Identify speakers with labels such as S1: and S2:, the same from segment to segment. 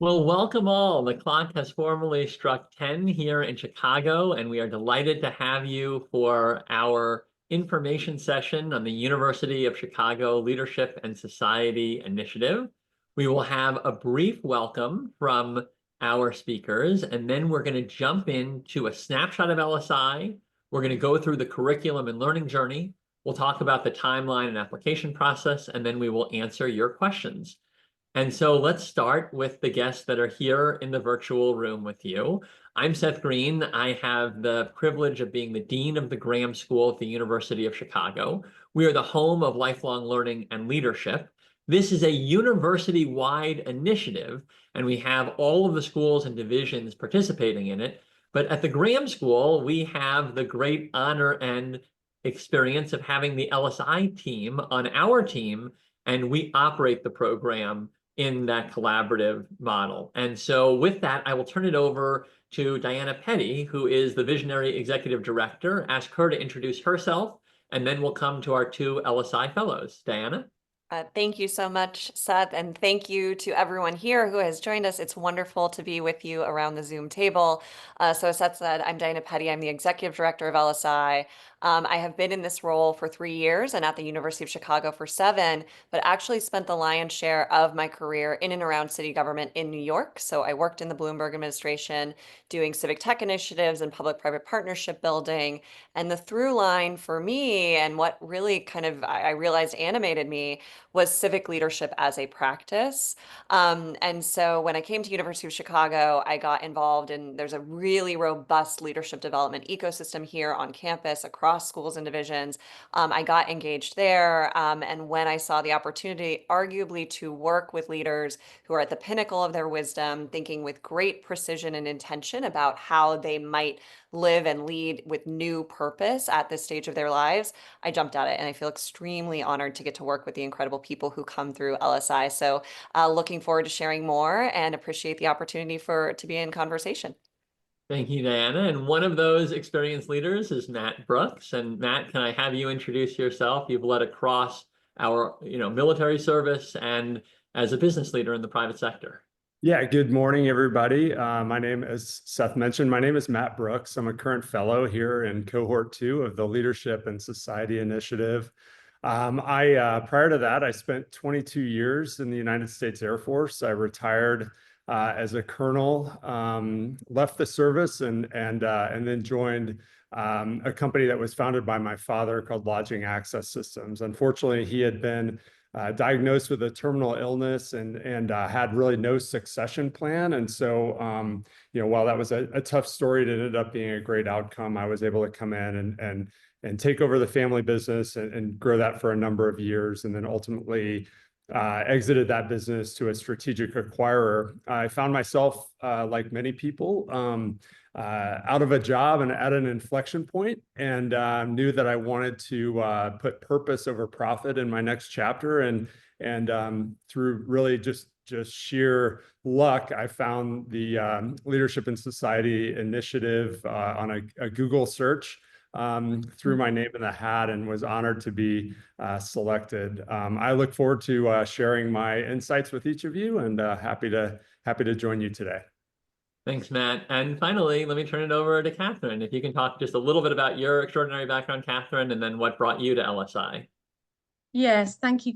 S1: Well, welcome all. The clock has formally struck 10 here in Chicago, and we are delighted to have you for our information session on the University of Chicago Leadership and Society Initiative. We will have a brief welcome from our speakers, and then we're going to jump into a snapshot of LSI. We're going to go through the curriculum and learning journey. We'll talk about the timeline and application process, and then we will answer your questions. And so let's start with the guests that are here in the virtual room with you. I'm Seth Green. I have the privilege of being the Dean of the Graham School at the University of Chicago. We are the home of lifelong learning and leadership. This is a university-wide initiative, and we have all of the schools and divisions participating in it. But at the Graham School, we have the great honor and experience of having the LSI team on our team, and we operate the program in that collaborative model. And so with that, I will turn it over to Diana Petty, who is the Visionary Executive Director. Ask her to introduce herself, and then we'll come to our two LSI Fellows. Diana?
S2: Thank you so much, Seth, and thank you to everyone here who has joined us. It's wonderful to be with you around the Zoom table. So as Seth said, I'm Diana Petty. I'm the Executive Director of LSI. I have been in this role for 3 years and at the University of Chicago for 7, but actually spent the lion's share of my career in and around city government in New York. So I worked in the Bloomberg administration doing civic tech initiatives and public-private partnership building. And the through line for me and what really kind of I realized animated me was civic leadership as a practice. And so when I came to University of Chicago, I got involved in, there's a really robust leadership development ecosystem here on campus across schools and divisions. I got engaged there. And when I saw the opportunity, arguably, to work with leaders who are at the pinnacle of their wisdom, thinking with great precision and intention about how they might live and lead with new purpose at this stage of their lives, I jumped at it, and I feel extremely honored to get to work with the incredible people who come through LSI. So looking forward to sharing more and appreciate the opportunity to be in conversation.
S1: Thank you, Diana. And one of those experienced leaders is Matt Brooks. And Matt, can I have you introduce yourself? You've led across our, military service and as a business leader in the private sector.
S3: Yeah, good morning, everybody. My name, as Seth mentioned, my name is Matt Brooks. I'm a current fellow here in cohort 2 of the Leadership and Society Initiative. Prior to that, I spent 22 years in the United States Air Force. I retired as a colonel, left the service, and then joined a company that was founded by my father called Lodging Access Systems. Unfortunately, he had been diagnosed with a terminal illness and had really no succession plan. And so, while that was a tough story, it ended up being a great outcome. I was able to come in and take over the family business and grow that for a number of years, and then ultimately exited that business to a strategic acquirer. I found myself, like many people, out of a job and at an inflection point, and knew that I wanted to put purpose over profit in my next chapter. And through really just sheer luck, I found the Leadership and Society Initiative on a Google search. Threw my name in the hat and was honored to be selected. I look forward to sharing my insights with each of you, and happy to join you today.
S1: Thanks, Matt. And finally, let me turn it over to Catherine. If you can talk just a little bit about your extraordinary background, Catherine, and then what brought you to LSI.
S4: Yes, thank you,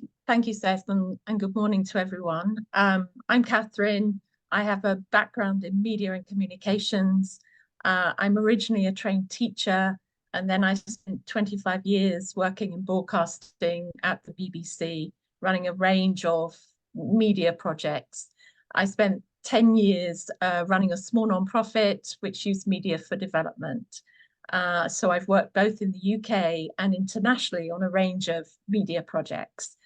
S4: Seth, and good morning to everyone. I'm Catherine. I have a background in media and communications. I'm originally a trained teacher, and then I spent 25 years working in broadcasting at the BBC, running a range of media projects. I spent 10 years running a small nonprofit which used media for development. So I've worked both in the UK and internationally on a range of media projects.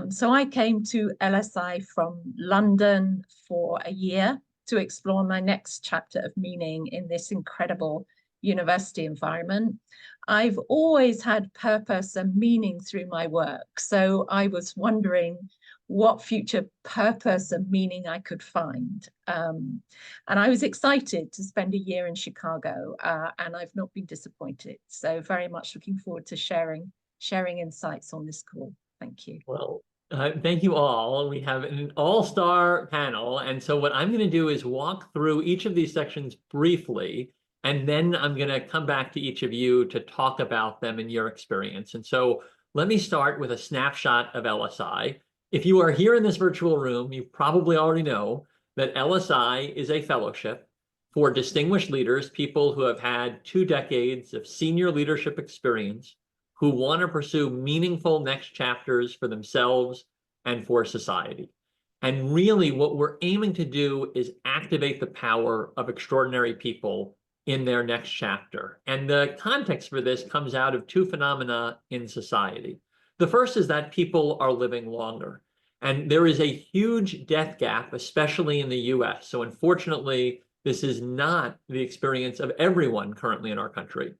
S4: So I came to LSI from London for a year to explore my next chapter of meaning in this incredible university environment. I've always had purpose and meaning through my work. So I was wondering what future purpose and meaning I could find. And I was excited to spend a year in Chicago, and I've not been disappointed. So very much looking forward to sharing insights on this call. Thank you.
S1: Well, Thank you all. We have an all-star panel. And so what I'm going to do is walk through each of these sections briefly, and then I'm going to come back to each of you to talk about them and your experience. And so let me start with a snapshot of LSI. If you are here in this virtual room, you probably already know that LSI is a fellowship for distinguished leaders, people who have had 2 decades of senior leadership experience, who want to pursue meaningful next chapters for themselves and for society. And really what we're aiming to do is activate the power of extraordinary people in their next chapter. And the context for this comes out of 2 phenomena in society. The first is that people are living longer. And there is a huge death gap, especially in the US. So unfortunately, this is not the experience of everyone currently in our country.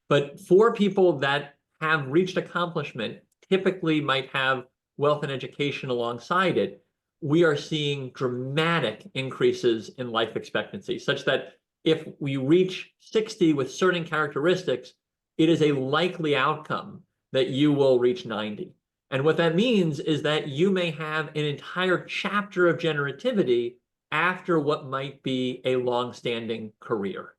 S1: But for people that have reached accomplishment, typically might have wealth and education alongside it, we are seeing dramatic increases in life expectancy, such that if we reach 60 with certain characteristics, it is a likely outcome that you will reach 90. And what that means is that you may have an entire chapter of generativity after what might be a long-standing career.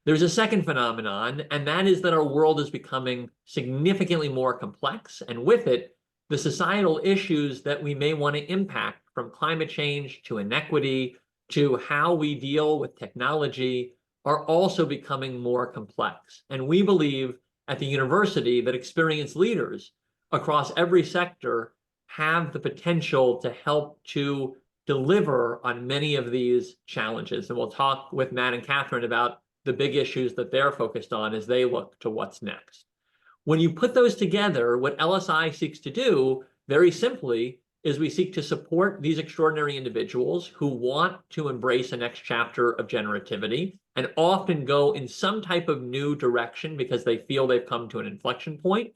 S1: There's a second phenomenon, and that is that our world is becoming significantly more complex, and with it, the societal issues that we may want to impact, from climate change to inequity to how we deal with technology, are also becoming more complex. And we believe at the university that experienced leaders across every sector have the potential to help to deliver on many of these challenges. And we'll talk with Matt and Catherine about the big issues that they're focused on as they look to what's next. When you put those together, what LSI seeks to do, very simply, is we seek to support these extraordinary individuals who want to embrace a next chapter of generativity and often go in some type of new direction because they feel they've come to an inflection point.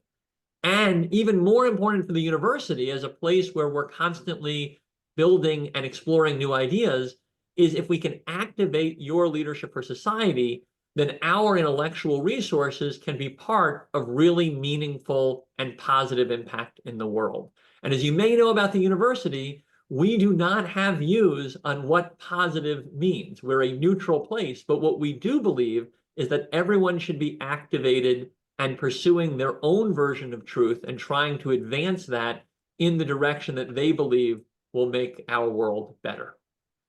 S1: And even more important for the university as a place where we're constantly building and exploring new ideas is if we can activate your leadership for society, then our intellectual resources can be part of really meaningful and positive impact in the world. And as you may know about the university, we do not have views on what positive means. We're a neutral place, but what we do believe is that everyone should be activated and pursuing their own version of truth and trying to advance that in the direction that they believe will make our world better.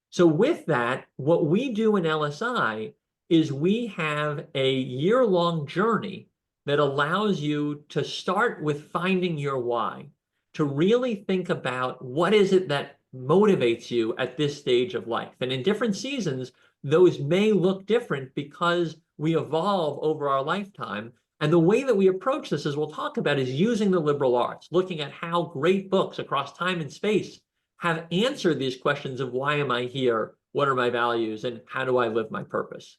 S1: So with that, what we do in LSI is we have a year-long journey that allows you to start with finding your why, to really think about what is it that motivates you at this stage of life. And in different seasons, those may look different because we evolve over our lifetime. And the way that we approach this, as we'll talk about, is using the liberal arts, looking at how great books across time and space have answered these questions of why am I here, what are my values, and how do I live my purpose.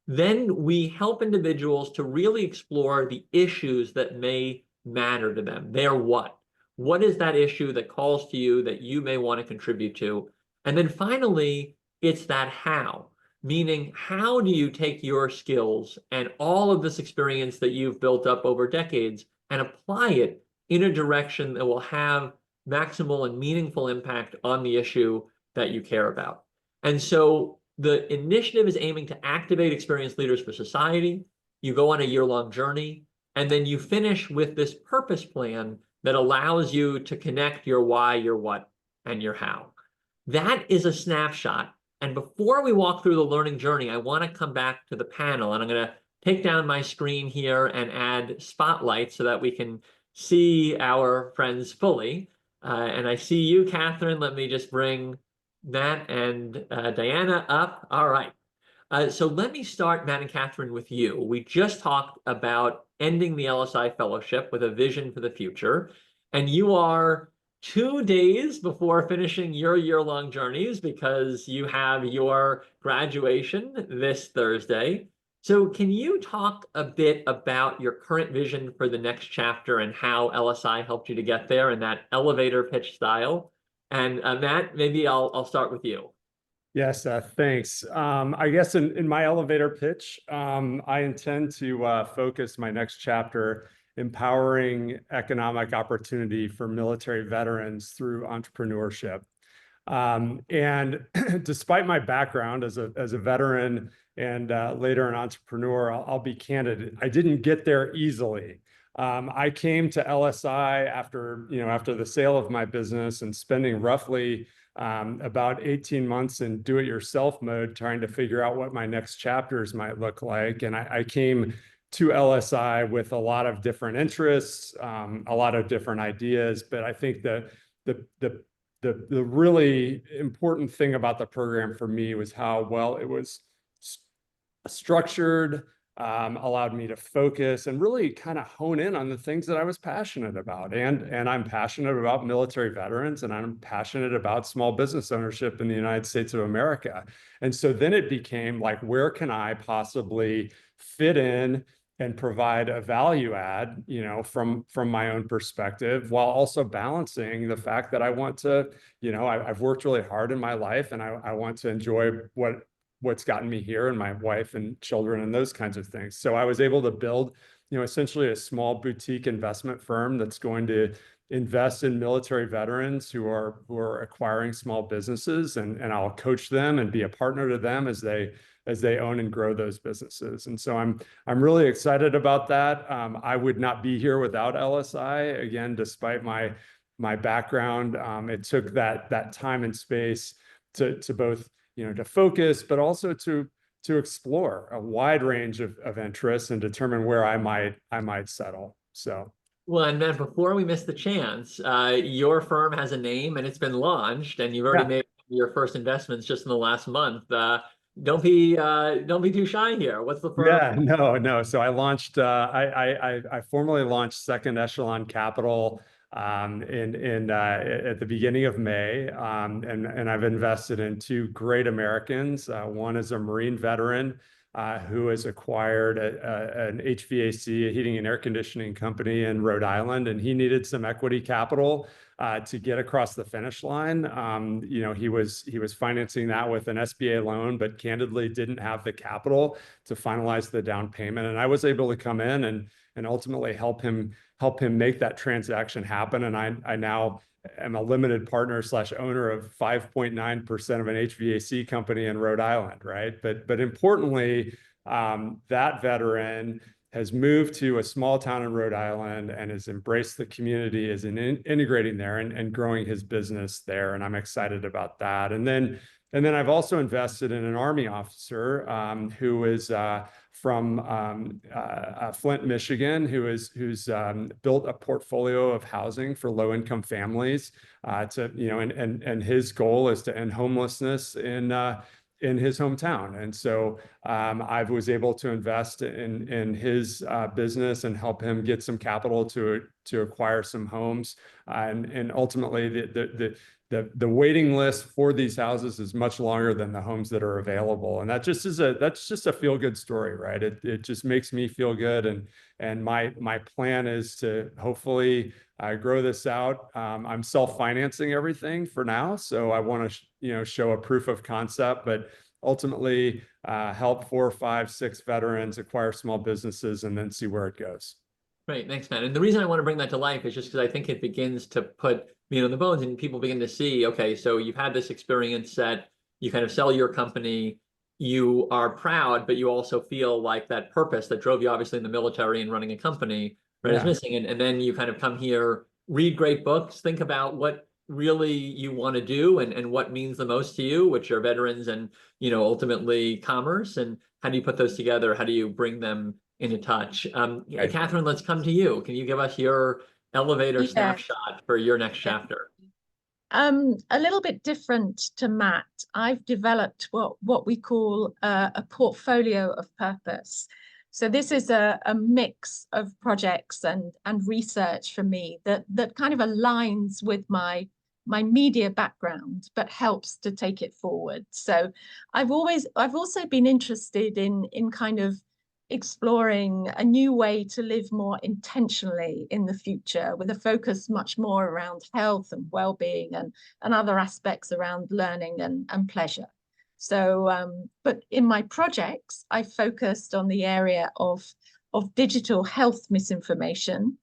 S1: Then we help individuals to really explore the issues that may matter to them. Their what? What is that issue that calls to you that you may want to contribute to? And then finally, it's that how, meaning how do you take your skills and all of this experience that you've built up over decades and apply it in a direction that will have maximal and meaningful impact on the issue that you care about. And so the initiative is aiming to activate experienced leaders for society. You go on a year-long journey, and then you finish with this purpose plan that allows you to connect your why, your what, and your how. That is a snapshot. And before we walk through the learning journey, I want to come back to the panel, and I'm going to take down my screen here and add spotlights so that we can see our friends fully. And I see you, Catherine. Let me just bring Matt and Diana up. All right. So let me start, Matt and Catherine, with you. We just talked about ending the LSI Fellowship with a vision for the future. And you are 2 days before finishing your year-long journeys because you have your graduation this Thursday. So can you talk a bit about your current vision for the next chapter and how LSI helped you to get there in that elevator pitch style? And Matt, maybe I'll start with you.
S3: Yes, thanks. I guess in my elevator pitch, I intend to focus my next chapter empowering economic opportunity for military veterans through entrepreneurship. And despite my background as a veteran and later an entrepreneur, I'll be candid, I didn't get there easily. I came to LSI after the sale of my business and spending roughly about 18 months in do-it-yourself mode, trying to figure out what my next chapters might look like. And I came to LSI with a lot of different interests, a lot of different ideas, but I think the really important thing about the program for me was how well it was structured, allowed me to focus and really kind of hone in on the things that I was passionate about. And I'm passionate about military veterans, and I'm passionate about small business ownership in the United States of America. And so then it became like, where can I possibly fit in and provide a value add, from my own perspective, while also balancing the fact that I want to, I've worked really hard in my life, and I want to enjoy what's gotten me here, and my wife and children and those kinds of things. So I was able to build, essentially a small boutique investment firm that's going to invest in military veterans who are acquiring small businesses, and I'll coach them and be a partner to them as they own and grow those businesses. And so I'm really excited about that. I would not be here without LSI. Again, despite my background, it took that time and space to both to focus, but also to explore a wide range of interests and determine where I might settle. So.
S1: Well, and then before we miss the chance, your firm has a name and it's been launched, and you've already made your first investments just in the last month. Don't be too shy here. What's the firm?
S3: Yeah, no. So I launched. I formally launched Second Echelon Capital at the beginning of May, and I've invested in two great Americans. One is a Marine veteran who has acquired an HVAC, a heating and air conditioning company in Rhode Island, and he needed some equity capital to get across the finish line. He was financing that with an SBA loan, but candidly didn't have the capital to finalize the down payment. And I was able to come in and ultimately help him make that transaction happen. And I now am a limited partner / owner of 5.9% of an HVAC company in Rhode Island, right? But importantly, that veteran has moved to a small town in Rhode Island and has embraced the community, is integrating there and growing his business there. And I'm excited about that. And then I've also invested in an Army officer who is from Flint, Michigan, who's built a portfolio of housing for low-income families. And his goal is to end homelessness in his hometown. And so I was able to invest in his business and help him get some capital to acquire some homes. And ultimately, the waiting list for these houses is much longer than the homes that are available. And that's just a feel-good story, right? It just makes me feel good. And my plan is to hopefully grow this out. I'm self-financing everything for now, so I want to show a proof of concept, but ultimately help 4, 5, 6 veterans acquire small businesses and then see where it goes.
S1: Great, thanks, Matt. And the reason I want to bring that to life is just because I think it begins to put meat on the bones, and people begin to see, okay, so you've had this experience that you kind of sell your company, you are proud, but you also feel like that purpose that drove you obviously in the military and running a company, right, is missing. And then you kind of come here, read great books, think about what really you want to do and what means the most to you, which are veterans and, ultimately commerce. And how do you put those together? How do you bring them into touch? Catherine, let's come to you. Can you give us your elevator snapshot for your next chapter?
S4: A little bit different to Matt. I've developed what we call a portfolio of purpose. So this is a mix of projects and research for me that kind of aligns with my media background, but helps to take it forward. So I've also been interested in kind of exploring a new way to live more intentionally in the future, with a focus much more around health and well-being and other aspects around learning and pleasure. So, but in my projects, I focused on the area of of digital health misinformation.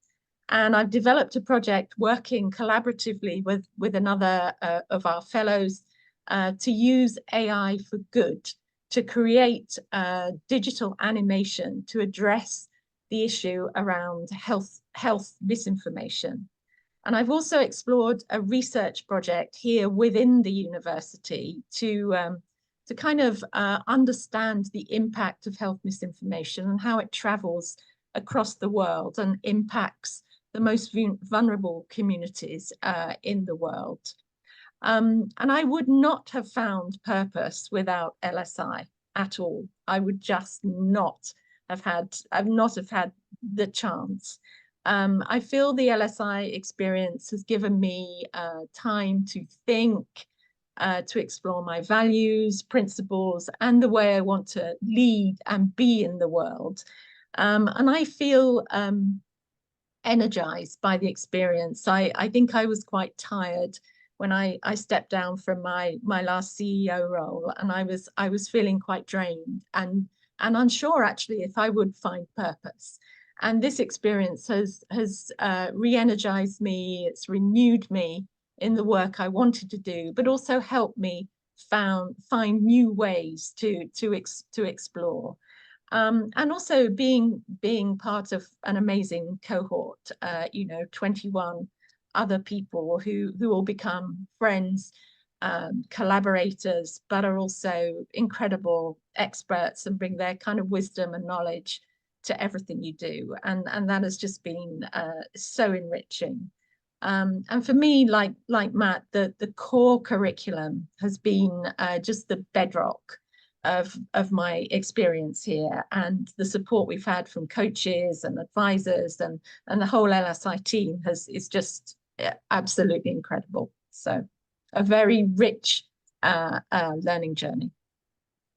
S4: And I've developed a project working collaboratively with another of our fellows to use AI for good, to create digital animation to address the issue around health misinformation. And I've also explored a research project here within the university to kind of understand the impact of health misinformation and how it travels across the world and impacts the most vulnerable communities in the world. And I would not have found purpose without LSI at all. I would just not have had the chance. I feel the LSI experience has given me time to think, to explore my values, principles, and the way I want to lead and be in the world. And I feel energized by the experience. I think I was quite tired when I stepped down from my last CEO role, and I was feeling quite drained and unsure actually if I would find purpose. And this experience has re-energized me. It's renewed me in the work I wanted to do, but also helped me find new ways to explore. And also being part of an amazing cohort, 21 other people who will become friends, collaborators, but are also incredible experts and bring their kind of wisdom and knowledge to everything you do. And that has just been so enriching. And for me, like Matt, the core curriculum has been just the bedrock of my experience here, and the support we've had from coaches and advisors and the whole LSI team is just absolutely incredible. So a very rich learning journey.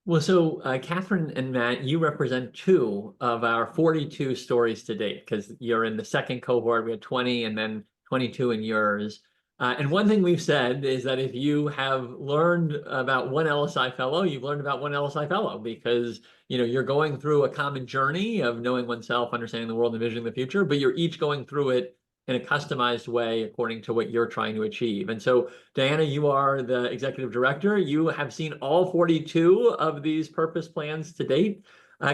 S1: Well, so Catherine and Matt, you represent 2 of our 42 stories to date, because you're in the second cohort. We had 20 and then 22 in yours. And one thing we've said is that if you have learned about one LSI fellow, you've learned about one LSI fellow, because you're going through a common journey of knowing oneself, understanding the world, and envisioning the future, but you're each going through it in a customized way according to what you're trying to achieve. And so, Diana, you are the executive director. You have seen all 42 of these purpose plans to date.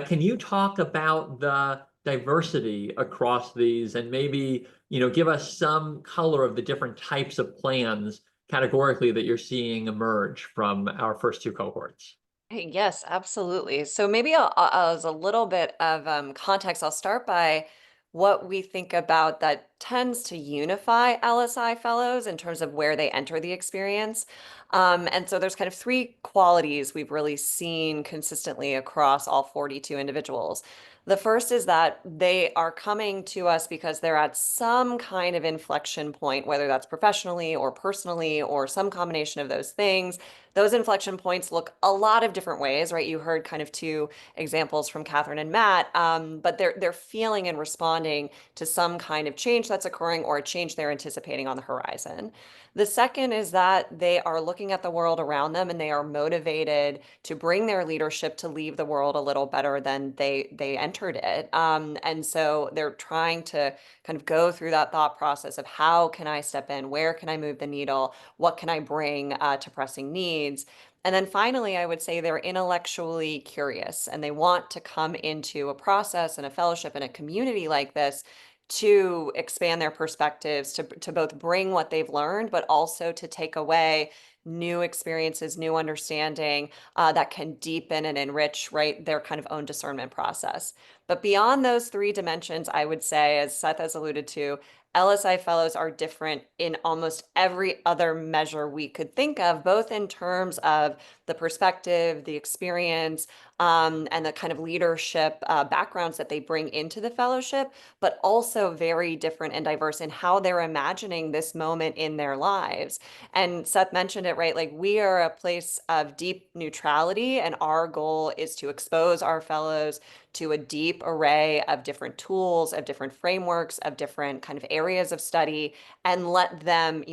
S1: Can you talk about the diversity across these, and maybe give us some color of the different types of plans categorically that you're seeing emerge from our first 2 cohorts?
S2: Hey, yes, absolutely. So maybe as a little bit of context, I'll start by what we think about that tends to unify LSI fellows in terms of where they enter the experience. And so there's kind of 3 qualities we've really seen consistently across all 42 individuals. The first is that they are coming to us because they're at some kind of inflection point, whether that's professionally or personally or some combination of those things. Those inflection points look a lot of different ways, right? You heard kind of 2 examples from Catherine and Matt, but they're feeling and responding to some kind of change that's occurring or a change they're anticipating on the horizon. The second is that they are looking at the world around them and they are motivated to bring their leadership to leave the world a little better than they entered it. And so they're trying to kind of go through that thought process of how can I step in? Where can I move the needle? What can I bring to pressing needs? And then finally, I would say they're intellectually curious and they want to come into a process and a fellowship and a community like this to expand their perspectives, to both bring what they've learned, but also to take away new experiences, new understanding that can deepen and enrich, right, their kind of own discernment process. But beyond those 3 dimensions, I would say, as Seth has alluded to, LSI fellows are different in almost every other measure we could think of, both in terms of the perspective, the experience, and the kind of leadership backgrounds that they bring into the fellowship, but also very different and diverse in how they're imagining this moment in their lives. And Seth mentioned it, right? Like, we are a place of deep neutrality, and our goal is to expose our fellows to a deep array of different tools, of different frameworks, of different kind of areas of study, and let them,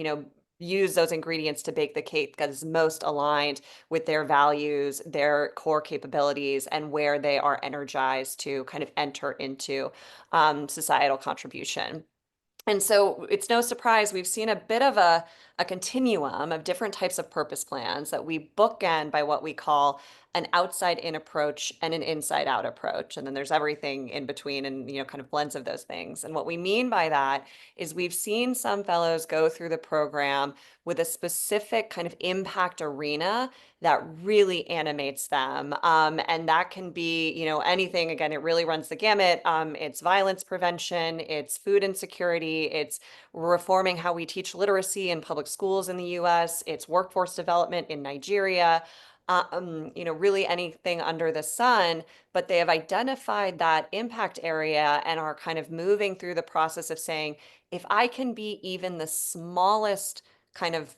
S2: use those ingredients to bake the cake that is most aligned with their values, their core capabilities, and where they are energized to kind of enter into societal contribution. And so it's no surprise we've seen a bit of a continuum of different types of purpose plans that we bookend by what we call an outside-in approach and an inside-out approach. And then there's everything in between and, kind of blends of those things. And what we mean by that is we've seen some fellows go through the program with a specific kind of impact arena that really animates them. And that can be, anything. Again, it really runs the gamut. It's violence prevention, it's food insecurity, it's reforming how we teach literacy in public schools in the US, it's workforce development in Nigeria, really anything under the sun, but they have identified that impact area and are kind of moving through the process of saying, if I can be even the smallest kind of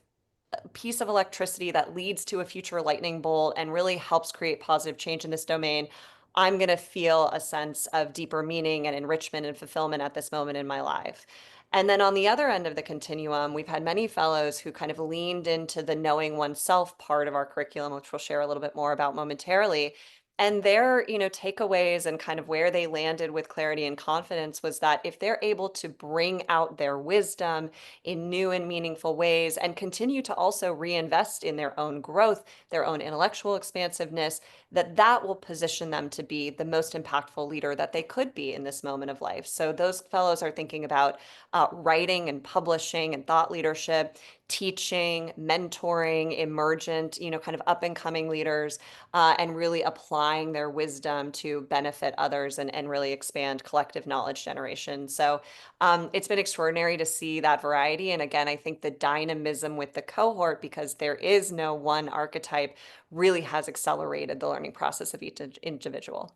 S2: piece of electricity that leads to a future lightning bolt and really helps create positive change in this domain, I'm going to feel a sense of deeper meaning and enrichment and fulfillment at this moment in my life. And then on the other end of the continuum, we've had many fellows who kind of leaned into the knowing oneself part of our curriculum, which we'll share a little bit more about momentarily. And their, takeaways and kind of where they landed with clarity and confidence was that if they're able to bring out their wisdom in new and meaningful ways and continue to also reinvest in their own growth, their own intellectual expansiveness, that will position them to be the most impactful leader that they could be in this moment of life. So those fellows are thinking about writing and publishing and thought leadership, teaching, mentoring, emergent, kind of up and coming leaders, and really applying their wisdom to benefit others and really expand collective knowledge generation. So it's been extraordinary to see that variety. And again, I think the dynamism with the cohort, because there is no one archetype, really has accelerated the learning process of each individual.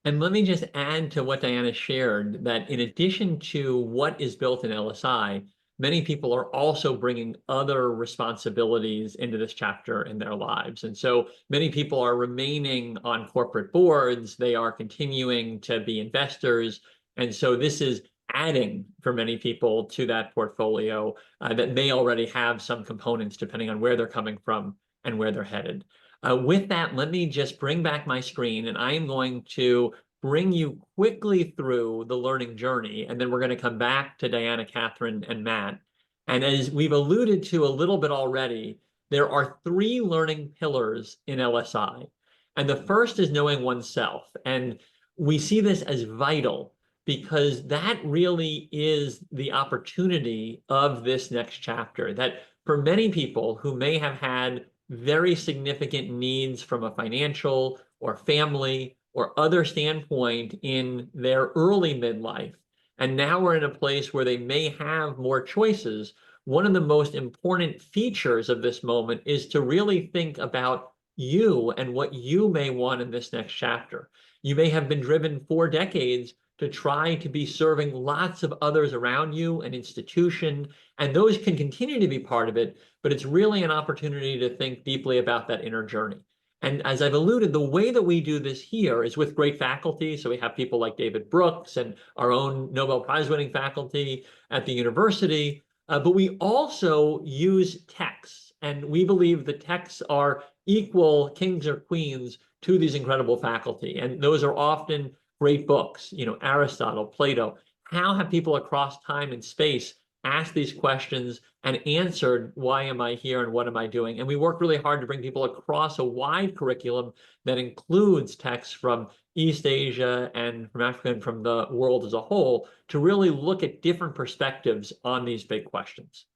S1: And let me just add to what Diana shared, that in addition to what is built in LSI, many people are also bringing other responsibilities into this chapter in their lives. And so many people are remaining on corporate boards, they are continuing to be investors. And so this is adding for many people to that portfolio that may already have some components depending on where they're coming from and where they're headed. With that, let me just bring back my screen, and I am going to bring you quickly through the learning journey, and then we're going to come back to Diana, Catherine, and Matt. And as we've alluded to a little bit already, there are 3 learning pillars in LSI. And the first is knowing oneself. And we see this as vital because that really is the opportunity of this next chapter. That for many people who may have had very significant needs from a financial or family or other standpoint in their early midlife, and now we're in a place where they may have more choices, one of the most important features of this moment is to really think about you and what you may want in this next chapter. You may have been driven for decades to try to be serving lots of others around you, an institution, and those can continue to be part of it, but it's really an opportunity to think deeply about that inner journey. And as I've alluded, the way that we do this here is with great faculty. So we have people like David Brooks and our own Nobel Prize winning faculty at the university, but we also use texts, and we believe the texts are equal kings or queens to these incredible faculty. And those are often great books, Aristotle, Plato. How have people across time and space asked these questions and answered, why am I here and what am I doing? And we work really hard to bring people across a wide curriculum that includes texts from East Asia and from Africa and from the world as a whole to really look at different perspectives on these big questions.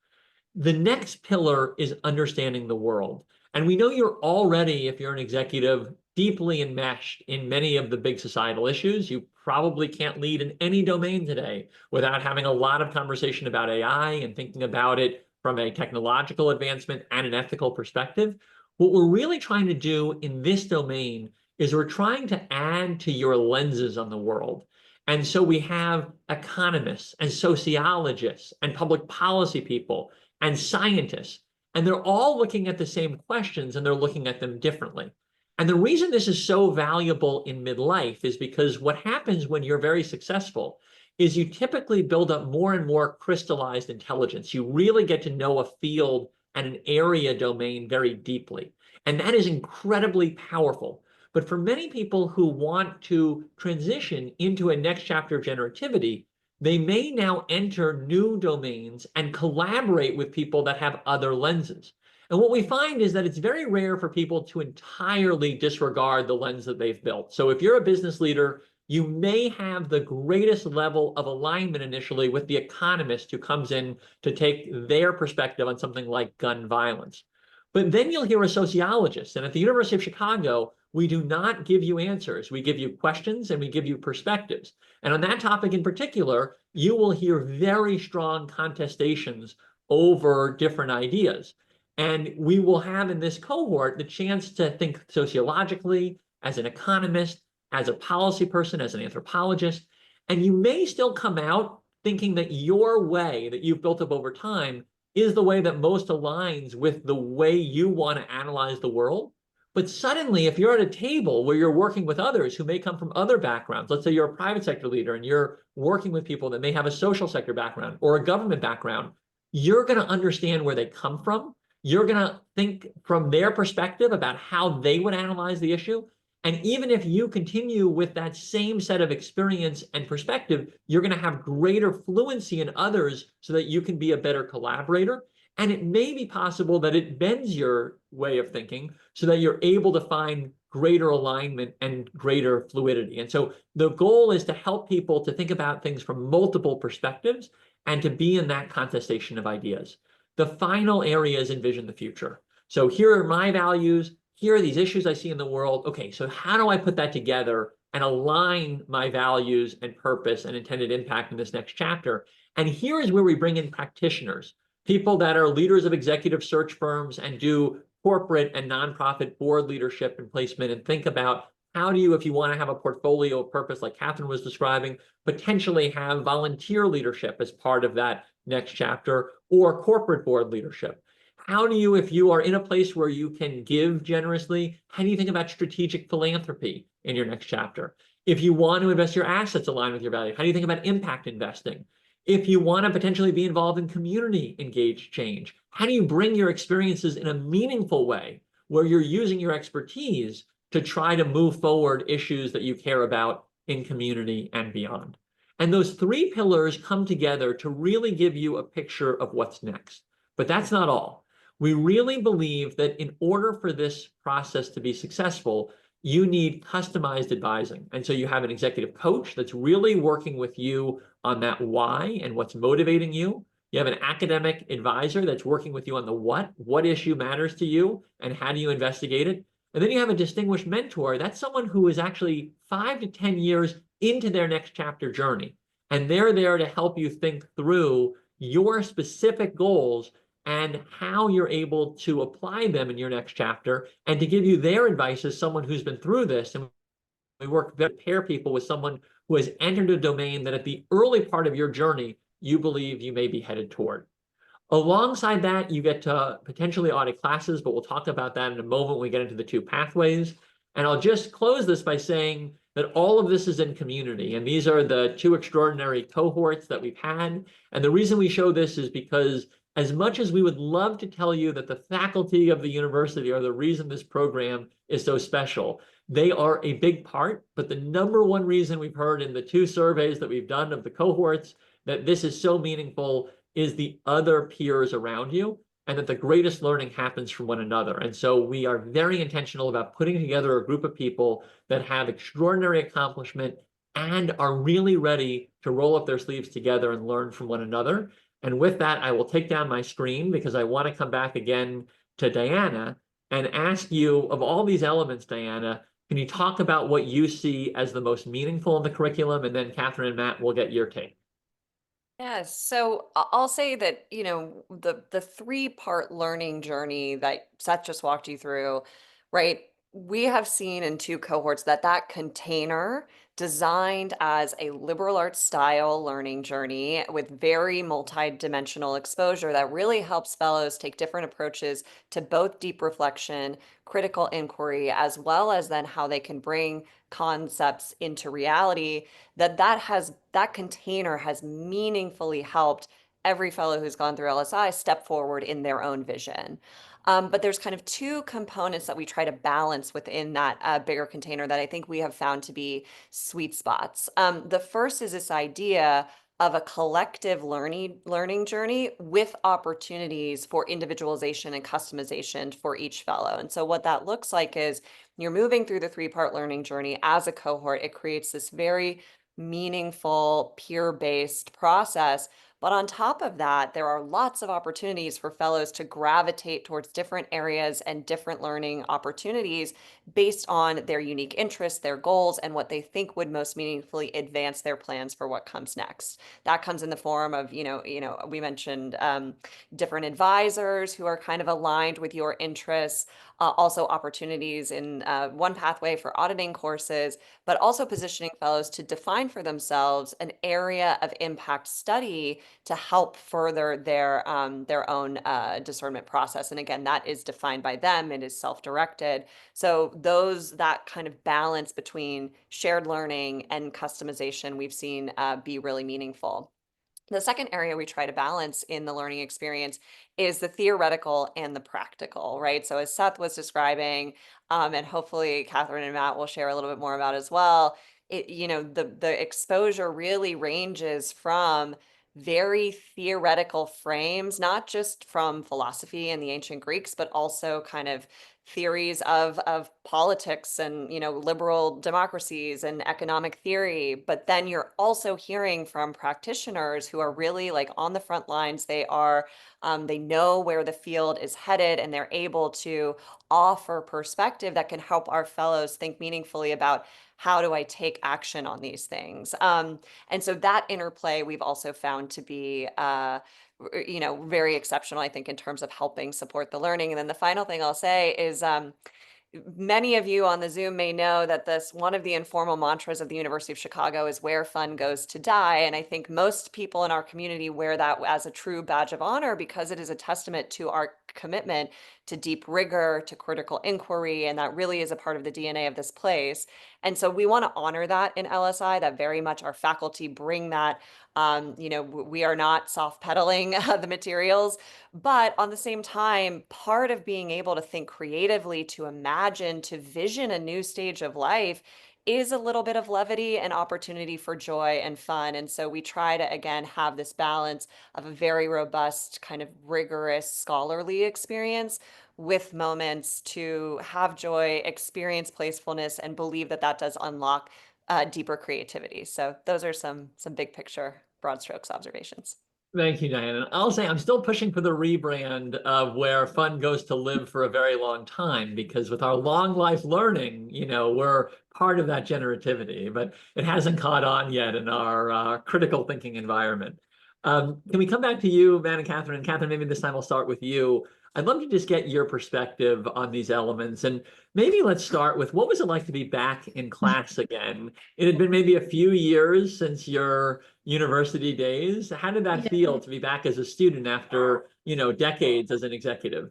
S1: The next pillar is understanding the world. And we know you're already, if you're an executive, deeply enmeshed in many of the big societal issues. You probably can't lead in any domain today without having a lot of conversation about AI and thinking about it from a technological advancement and an ethical perspective. What we're really trying to do in this domain is we're trying to add to your lenses on the world. And so we have economists and sociologists and public policy people and scientists, and they're all looking at the same questions and they're looking at them differently. And the reason this is so valuable in midlife is because what happens when you're very successful is you typically build up more and more crystallized intelligence. You really get to know a field and an area domain very deeply. And that is incredibly powerful. But for many people who want to transition into a next chapter of generativity, they may now enter new domains and collaborate with people that have other lenses. And what we find is that it's very rare for people to entirely disregard the lens that they've built. So if you're a business leader, you may have the greatest level of alignment initially with the economist who comes in to take their perspective on something like gun violence. But then you'll hear a sociologist. And at the University of Chicago, we do not give you answers. We give you questions and we give you perspectives. And on that topic in particular, you will hear very strong contestations over different ideas. And we will have in this cohort the chance to think sociologically, as an economist, as a policy person, as an anthropologist. And you may still come out thinking that your way that you've built up over time is the way that most aligns with the way you want to analyze the world. But suddenly, if you're at a table where you're working with others who may come from other backgrounds, let's say you're a private sector leader and you're working with people that may have a social sector background or a government background, you're going to understand where they come from. You're going to think from their perspective about how they would analyze the issue. And even if you continue with that same set of experience and perspective, you're going to have greater fluency in others so that you can be a better collaborator. And it may be possible that it bends your way of thinking so that you're able to find greater alignment and greater fluidity. And so the goal is to help people to think about things from multiple perspectives and to be in that contestation of ideas. The final area is envision the future. So here are my values. Here are these issues I see in the world. Okay, so how do I put that together and align my values and purpose and intended impact in this next chapter? And here is where we bring in practitioners, people that are leaders of executive search firms and do corporate and nonprofit board leadership and placement, and think about how do you, if you want to have a portfolio of purpose like Catherine was describing, potentially have volunteer leadership as part of that next chapter, or corporate board leadership. How do you, if you are in a place where you can give generously, how do you think about strategic philanthropy in your next chapter? If you want to invest your assets aligned with your value, how do you think about impact investing? If you want to potentially be involved in community engaged change, how do you bring your experiences in a meaningful way where you're using your expertise to try to move forward issues that you care about in community and beyond? And those three pillars come together to really give you a picture of what's next. But that's not all. We really believe that in order for this process to be successful, you need customized advising. And so you have an executive coach that's really working with you on that why and what's motivating you. You have an academic advisor that's working with you on the what issue matters to you, and how do you investigate it? And then you have a distinguished mentor. That's someone who is actually 5 to 10 years into their next chapter journey. And they're there to help you think through your specific goals and how you're able to apply them in your next chapter, and to give you their advice as someone who's been through this. And we work to pair people with someone who has entered a domain that at the early part of your journey, you believe you may be headed toward. Alongside that, you get to potentially audit classes, but we'll talk about that in a moment when we get into the two pathways. And I'll just close this by saying that all of this is in community. And these are the two extraordinary cohorts that we've had. And the reason we show this is because as much as we would love to tell you that the faculty of the university are the reason this program is so special, they are a big part. But the number one reason we've heard in the two surveys that we've done of the cohorts that this is so meaningful is the other peers around you, and that the greatest learning happens from one another. And so we are very intentional about putting together a group of people that have extraordinary accomplishment and are really ready to roll up their sleeves together and learn from one another. And with that, I will take down my screen because I want to come back again to Diana and ask you, of all these elements, Diana, can you talk about what you see as the most meaningful in the curriculum? And then Catherine and Matt will get your take.
S2: Yes, so I'll say that, the three-part learning journey that Seth just walked you through, right? We have seen in 2 cohorts that that container designed as a liberal arts style learning journey with very multi-dimensional exposure that really helps fellows take different approaches to both deep reflection, critical inquiry, as well as then how they can bring concepts into reality, that container has meaningfully helped every fellow who's gone through LSI step forward in their own vision. But there's kind of 2 components that we try to balance within that bigger container that I think we have found to be sweet spots. The first is this idea of a collective learning journey with opportunities for individualization and customization for each fellow. And so what that looks like is you're moving through the 3-part learning journey as a cohort. It creates this very meaningful, peer-based process. But on top of that, there are lots of opportunities for fellows to gravitate towards different areas and different learning opportunities based on their unique interests, their goals, and what they think would most meaningfully advance their plans for what comes next. That comes in the form of, we mentioned different advisors who are kind of aligned with your interests, also opportunities in one pathway for auditing courses, but also positioning fellows to define for themselves an area of impact study to help further their own discernment process. And again, that is defined by them. It is self-directed. So that kind of balance between shared learning and customization we've seen be really meaningful. The second area we try to balance in the learning experience is the theoretical and the practical, right? So as Seth was describing, and hopefully Catherine and Matt will share a little bit more about as well, the exposure really ranges from very theoretical frames, not just from philosophy and the ancient Greeks, but also kind of theories of politics and liberal democracies and economic theory. But then you're also hearing from practitioners who are really like on the front lines. They know where the field is headed, and they're able to offer perspective that can help our fellows think meaningfully about how do I take action on these things. And so that interplay we've also found to be very exceptional, I think, in terms of helping support the learning. And then the final thing I'll say is many of you on the Zoom may know that one of the informal mantras of the University of Chicago is where fun goes to die. And I think most people in our community wear that as a true badge of honor because it is a testament to our commitment to deep rigor, to critical inquiry, and that really is a part of the DNA of this place. And so we want to honor that in LSI, that very much our faculty bring that. We are not soft pedaling the materials, but on the same time, part of being able to think creatively, to imagine, to vision a new stage of life is a little bit of levity and opportunity for joy and fun. And so we try to, again, have this balance of a very robust, kind of rigorous scholarly experience with moments to have joy, experience playfulness, and believe that that does unlock deeper creativity. So those are some big picture, broad strokes observations.
S1: Thank you, Diana. I'll say I'm still pushing for the rebrand of where fun goes to live for a very long time, because with our long life learning, we're part of that generativity, but it hasn't caught on yet in our critical thinking environment. Can we come back to you, Matt and Catherine? Catherine, maybe this time I'll start with you. I'd love to just get your perspective on these elements. And maybe let's start with, what was it like to be back in class again? It had been maybe a few years since your university days. How did that feel to be back as a student after, decades as an executive?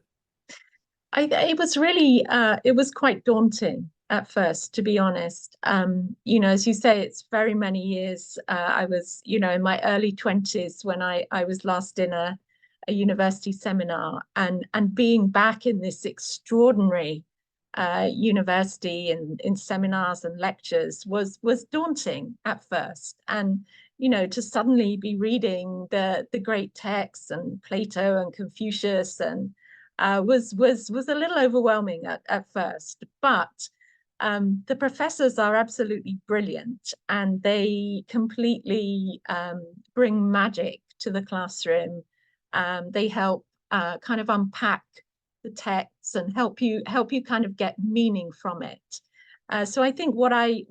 S4: It was really, it was quite daunting at first, to be honest. As you say, it's very many years. I was, in my early 20s when I was last in a university seminar, and being back in this extraordinary university and in seminars and lectures was daunting at first. And to suddenly be reading the great texts and Plato and Confucius and was a little overwhelming at first. But the professors are absolutely brilliant, and they completely bring magic to the classroom. They help kind of unpack the texts and help you kind of get meaning from it. So I think what I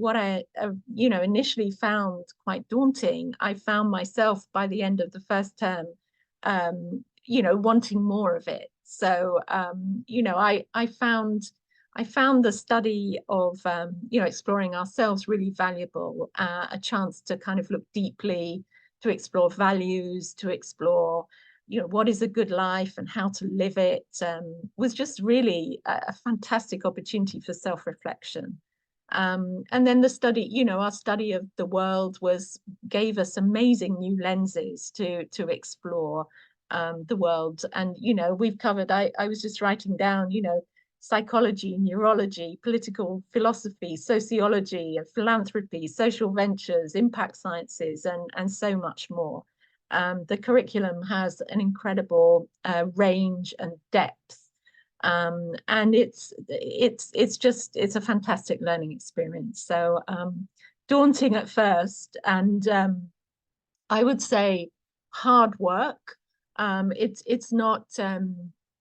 S4: initially found quite daunting, I found myself by the end of the first term, wanting more of it. So I found I found the study of, exploring ourselves really valuable, a chance to kind of look deeply, to explore values, to explore, what is a good life and how to live it, was just really a fantastic opportunity for self-reflection. And then the study, our study of the world gave us amazing new lenses to explore the world. And, we've covered, I was just writing down, psychology, neurology, political philosophy, sociology, and philanthropy, social ventures, impact sciences, and so much more. The curriculum has an incredible range and depth, and it's a fantastic learning experience. So daunting at first, and I would say hard work. It's not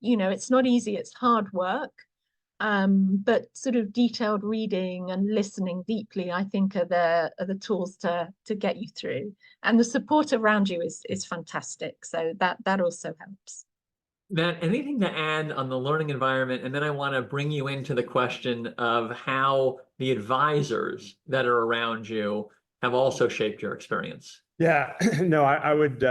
S4: it's not easy. It's hard work. But sort of detailed reading and listening deeply, I think, are the tools to get you through. And the support around you is fantastic. So that also helps.
S1: Matt, anything to add on the learning environment? And then I want to bring you into the question of how the advisors that are around you have also shaped your experience.
S3: Yeah, no, I would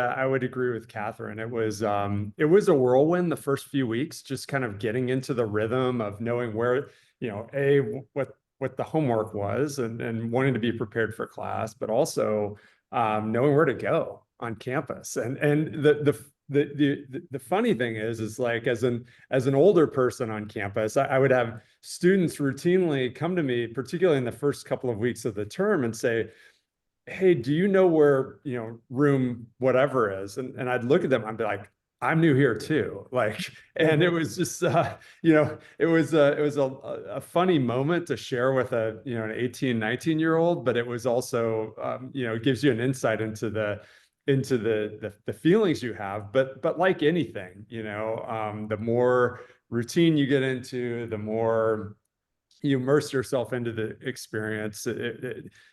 S3: agree with Catherine. It was a whirlwind the first few weeks, just kind of getting into the rhythm of knowing where, what the homework was and wanting to be prepared for class, but also knowing where to go on campus. And the funny thing is like as an older person on campus, I would have students routinely come to me, particularly in the first couple of weeks of the term, and say, hey, do you know where, room whatever is? And I'd look at them, I'd be like, I'm new here too. Like, and it was just, it was a funny moment to share with an 18, 19-year-old, but it was also, it gives you an insight into the feelings you have. But like anything, the more routine you get into, the more you immerse yourself into the experience.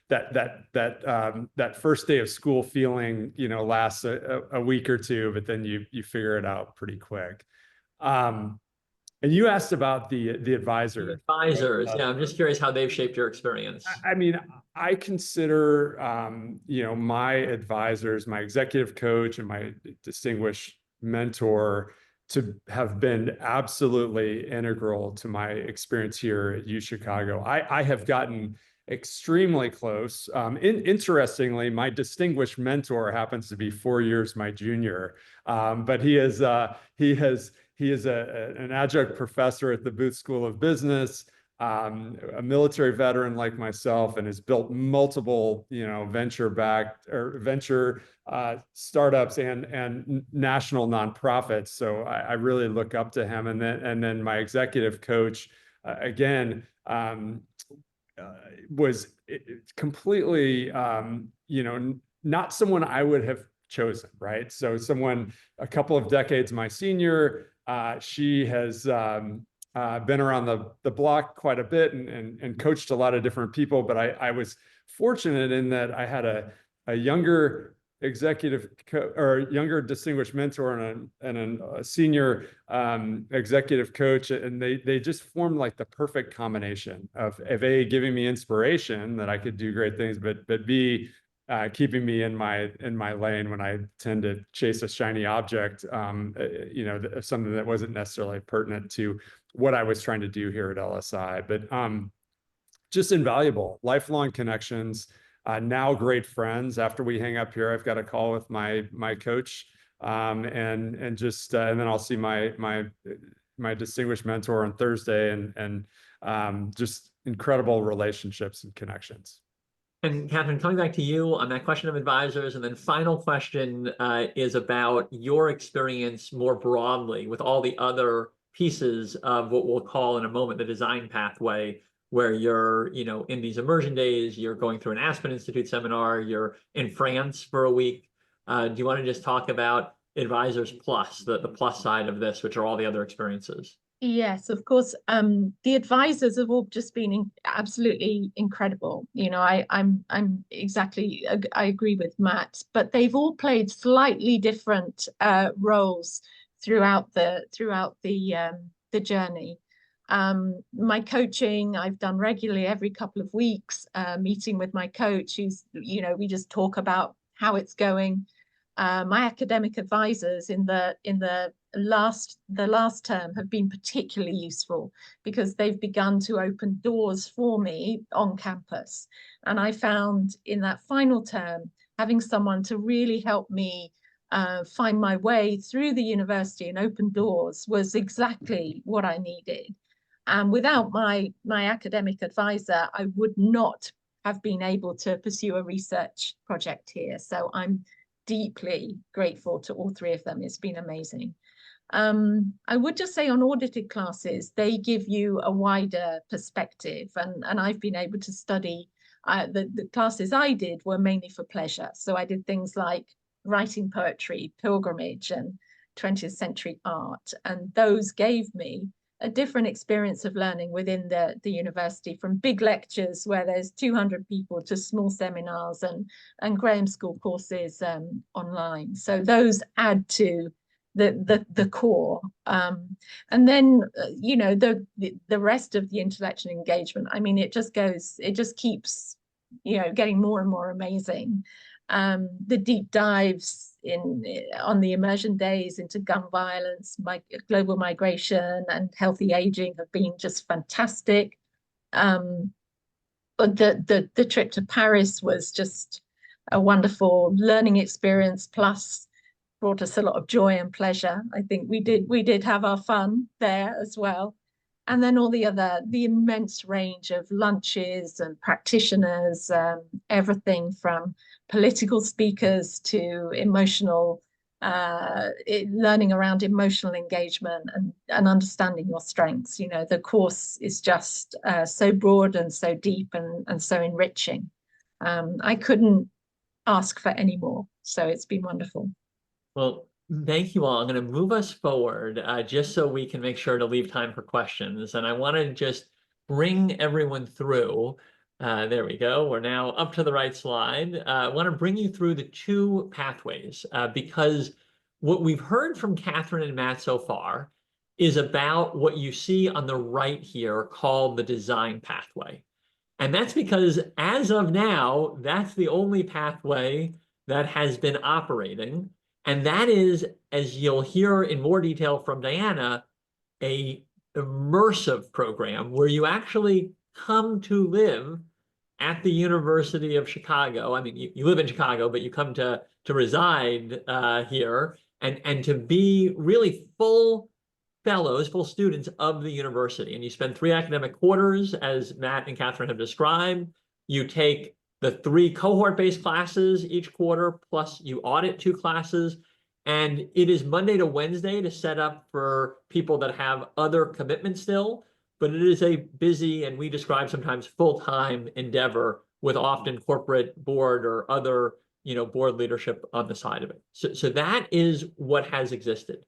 S3: That first day of school feeling, lasts a week or two, but then you figure it out pretty quick. And you asked about the advisor.
S1: The advisors, yeah, I'm just curious how they've shaped your experience.
S3: I mean, I consider, my advisors, my executive coach and my distinguished mentor to have been absolutely integral to my experience here at UChicago. I have gotten extremely close. Interestingly, my distinguished mentor happens to be 4 years my junior, but he is an adjunct professor at the Booth School of Business, a military veteran like myself, and has built multiple, venture startups and national nonprofits. So I really look up to him. And then my executive coach, again, was completely, not someone I would have chosen, right? So someone a couple of decades my senior, she has been around the block quite a bit and coached a lot of different people. But I was fortunate in that I had a younger younger distinguished mentor and a senior executive coach, and they just formed like the perfect combination of A, giving me inspiration that I could do great things, but B, keeping me in my lane when I tend to chase a shiny object, something that wasn't necessarily pertinent to what I was trying to do here at LSI. But just invaluable, lifelong connections. Now great friends. After we hang up here, I've got a call with my coach, and then I'll see my distinguished mentor on Thursday, and just incredible relationships and connections.
S1: And Catherine, coming back to you on that question of advisors, and then final question is about your experience more broadly with all the other pieces of what we'll call in a moment the design pathway, where you're, in these immersion days, you're going through an Aspen Institute seminar, you're in France for a week. Do you want to just talk about Advisors Plus, the plus side of this, which are all the other experiences?
S4: Yes, of course. The advisors have all just been absolutely incredible. I agree with Matt, but they've all played slightly different roles throughout the journey. My coaching, I've done regularly every couple of weeks, meeting with my coach, who's, we just talk about how it's going. My academic advisors in the last term have been particularly useful because they've begun to open doors for me on campus. And I found in that final term, having someone to really help me find my way through the university and open doors was exactly what I needed. And without my academic advisor, I would not have been able to pursue a research project here. So I'm deeply grateful to all three of them. It's been amazing. I would just say on audited classes, they give you a wider perspective, and I've been able to study. The classes I did were mainly for pleasure. So I did things like writing poetry, pilgrimage, and 20th century art. And those gave me a different experience of learning within the university, from big lectures where there's 200 people to small seminars and Graham School courses online. So those add to the core. And then, the rest of the intellectual engagement, I mean, it just keeps, getting more and more amazing. The deep dives on the immersion days into gun violence, global migration, and healthy aging have been just fantastic. But the trip to Paris was just a wonderful learning experience, plus brought us a lot of joy and pleasure. I think we did have our fun there as well. And then all the immense range of lunches and practitioners, everything from political speakers to emotional, learning around emotional engagement and understanding your strengths. The course is just so broad and so deep and so enriching. I couldn't ask for any more. So it's been wonderful.
S1: Well, thank you all. I'm going to move us forward just so we can make sure to leave time for questions. And I want to just bring everyone through. There we go. We're now up to the right slide. I want to bring you through the two pathways because what we've heard from Catherine and Matt so far is about what you see on the right here called the design pathway. And that's because as of now, that's the only pathway that has been operating. And that is, as you'll hear in more detail from Diana, an immersive program where you actually come to live at the University of Chicago. I mean, you live in Chicago, but you come to reside here and to be really full fellows, full students of the university. And you spend 3 academic quarters, as Matt and Catherine have described. You take the 3 cohort-based classes each quarter, plus you audit 2 classes. And it is Monday to Wednesday to set up for people that have other commitments still, but it is a busy, and we describe sometimes full-time endeavor with often corporate board or other, board leadership on the side of it. So that is what has existed.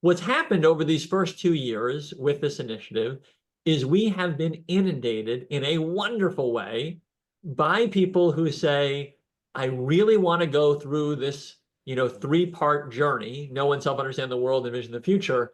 S1: What's happened over these first 2 years with this initiative is we have been inundated in a wonderful way by people who say, I really want to go through this, 3-part journey, know oneself, understand the world, envision the future.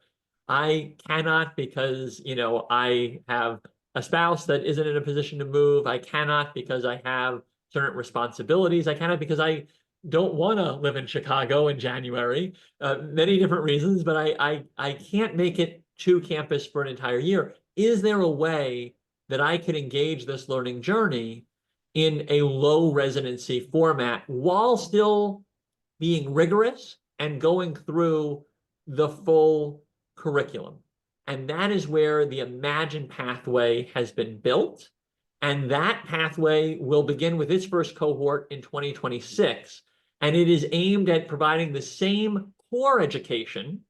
S1: I cannot because, I have a spouse that isn't in a position to move. I cannot because I have certain responsibilities. I cannot because I don't want to live in Chicago in January. Many different reasons, but I can't make it to campus for an entire year. Is there a way that I could engage this learning journey in a low residency format while still being rigorous and going through the full curriculum? And that is where the Imagine pathway has been built. And that pathway will begin with its first cohort in 2026. And it is aimed at providing the same core education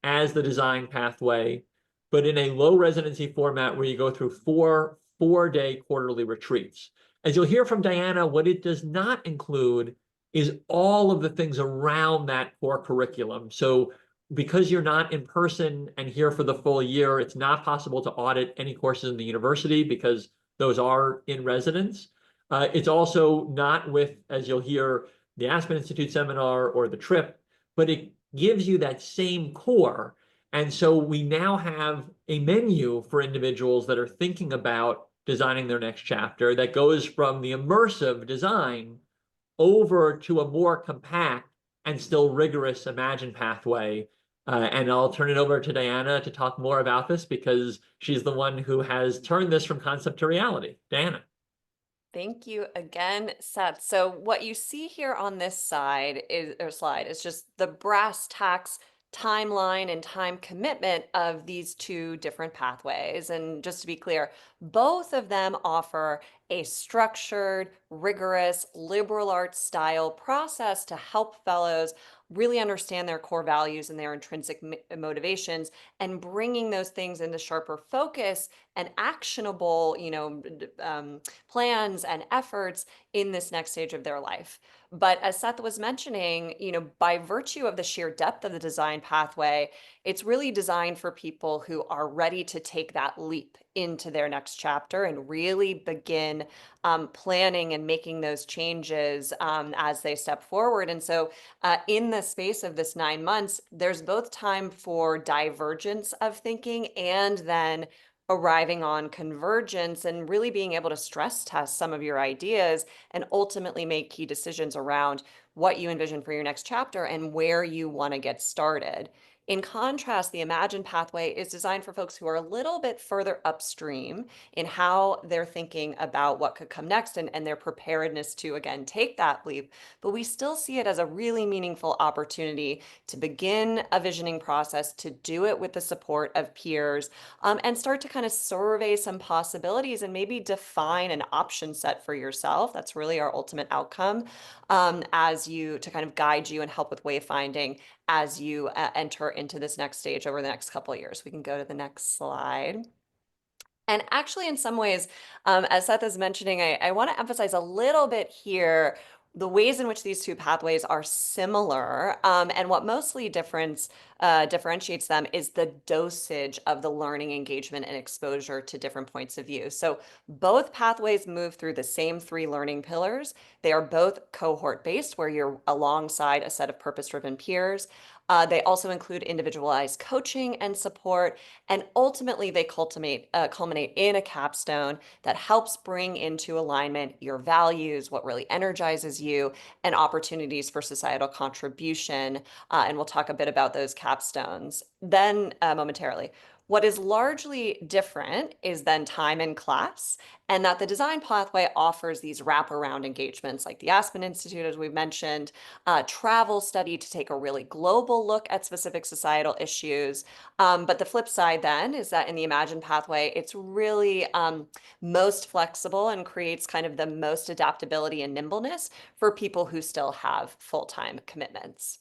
S1: as the design pathway, but in a low residency format where you go through 4 4-day quarterly retreats. As you'll hear from Diana, what it does not include is all of the things around that core curriculum. So because you're not in person and here for the full year, it's not possible to audit any courses in the university because those are in residence. It's also not with, as you'll hear, the Aspen Institute seminar or the trip, but it gives you that same core. And so we now have a menu for individuals that are thinking about designing their next chapter that goes from the immersive design over to a more compact and still rigorous Imagine pathway. And I'll turn it over to Diana to talk more about this because she's the one who has turned this from concept to reality. Diana.
S2: Thank you again, Seth. So what you see here on this slide is just the brass tacks timeline and time commitment of these two different pathways. And just to be clear, both of them offer a structured, rigorous, liberal arts style process to help fellows really understand their core values and their intrinsic motivations, and bringing those things into sharper focus and actionable, plans and efforts in this next stage of their life. But as Seth was mentioning, by virtue of the sheer depth of the design pathway, it's really designed for people who are ready to take that leap into their next chapter and really begin planning and making those changes as they step forward. And so in the space of this 9 months, there's both time for divergence of thinking and then arriving on convergence and really being able to stress test some of your ideas and ultimately make key decisions around what you envision for your next chapter and where you want to get started. In contrast, the Imagine pathway is designed for folks who are a little bit further upstream in how they're thinking about what could come next and their preparedness to, again, take that leap. But we still see it as a really meaningful opportunity to begin a visioning process, to do it with the support of peers, and start to kind of survey some possibilities and maybe define an option set for yourself. That's really our ultimate outcome, to kind of guide you and help with wayfinding as you enter into this next stage over the next couple of years. We can go to the next slide. And actually, in some ways, as Seth is mentioning, I want to emphasize a little bit here the ways in which these two pathways are similar, and what mostly differentiates them is the dosage of the learning, engagement, and exposure to different points of view. So both pathways move through the same 3 learning pillars. They are both cohort-based, where you're alongside a set of purpose-driven peers. They also include individualized coaching and support, and ultimately they culminate in a capstone that helps bring into alignment your values, what really energizes you, and opportunities for societal contribution. And we'll talk a bit about those capstones then momentarily. What is largely different is then time in class, and that the design pathway offers these wraparound engagements like the Aspen Institute, as we've mentioned, travel study to take a really global look at specific societal issues. But the flip side then is that in the Imagine pathway, it's really most flexible and creates kind of the most adaptability and nimbleness for people who still have full-time commitments.